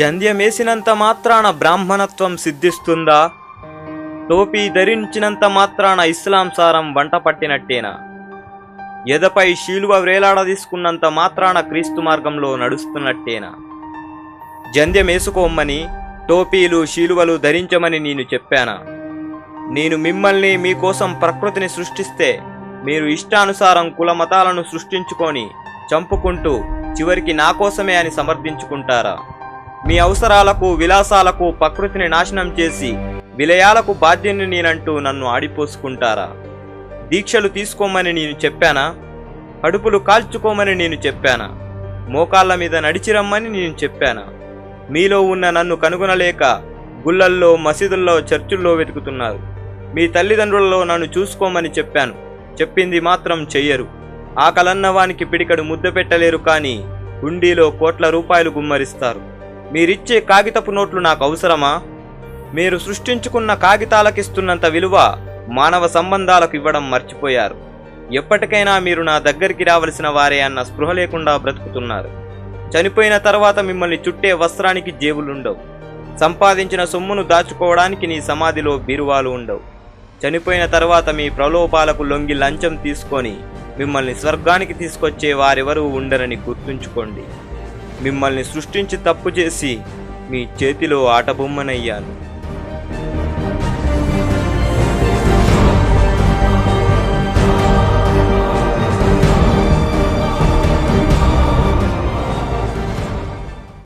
జంధ్యమేసినంత మాత్రాన బ్రాహ్మణత్వం సిద్ధిస్తుందా? టోపీ ధరించినంత మాత్రాన ఇస్లాం సారం వంట పట్టినట్టేనా? ఎదపై శీలువ వ్రేలాడదీసుకున్నంత మాత్రాన క్రీస్తు మార్గంలో నడుస్తున్నట్టేనా? జంధ్యమేసుకోమని, టోపీలు శీలువలు ధరించమని నేను చెప్పానా? నేను మిమ్మల్ని మీకోసం ప్రకృతిని సృష్టిస్తే మీరు ఇష్టానుసారం కుల మతాలను సృష్టించుకొని చంపుకుంటూ చివరికి నా కోసమే అని సమర్థించుకుంటారా? మీ అవసరాలకు విలాసాలకు ప్రకృతిని నాశనం చేసి విలయాలకు బాధ్యుని నేనంటూ నన్ను ఆడిపోసుకుంటారా? దీక్షలు తీసుకోమని నేను చెప్పానా? కడుపులు కాల్చుకోమని నేను చెప్పానా? మోకాళ్ళ మీద నడిచిరమ్మని నేను చెప్పానా? మీలో ఉన్న నన్ను కనుగొనలేక గుళ్ళల్లో, మసీదుల్లో, చర్చుల్లో వెతుకుతున్నారు. మీ తల్లిదండ్రులలో నన్ను చూసుకోమని చెప్పాను, చెప్పింది మాత్రం చెయ్యరు. ఆకలన్నవానికి పిడికడు ముద్ద పెట్టలేరు, కానీ హుండీలో కోట్ల రూపాయలు గుమ్మరిస్తారు. మీరిచ్చే కాగితపు నోట్లు నాకు అవసరమా? మీరు సృష్టించుకున్న కాగితాలకిస్తున్నంత విలువ మానవ సంబంధాలకు ఇవ్వడం మర్చిపోయారు. ఎప్పటికైనా మీరు నా దగ్గరికి రావలసిన వారే అన్న స్పృహ లేకుండా బ్రతుకుతున్నారు. చనిపోయిన తర్వాత మిమ్మల్ని చుట్టే వస్త్రానికి జేబులుండవు. సంపాదించిన సొమ్మును దాచుకోవడానికి నీ సమాధిలో బీరువాలు ఉండవు. చనిపోయిన తర్వాత మీ ప్రలోభాలకు లొంగి లంచం తీసుకొని మిమ్మల్ని స్వర్గానికి తీసుకొచ్చే వారెవరూ ఉండరని గుర్తుంచుకోండి. మిమ్మల్ని సృష్టించి తప్పు చేసి మీ చేతిలో ఆటబొమ్మనయ్యాను.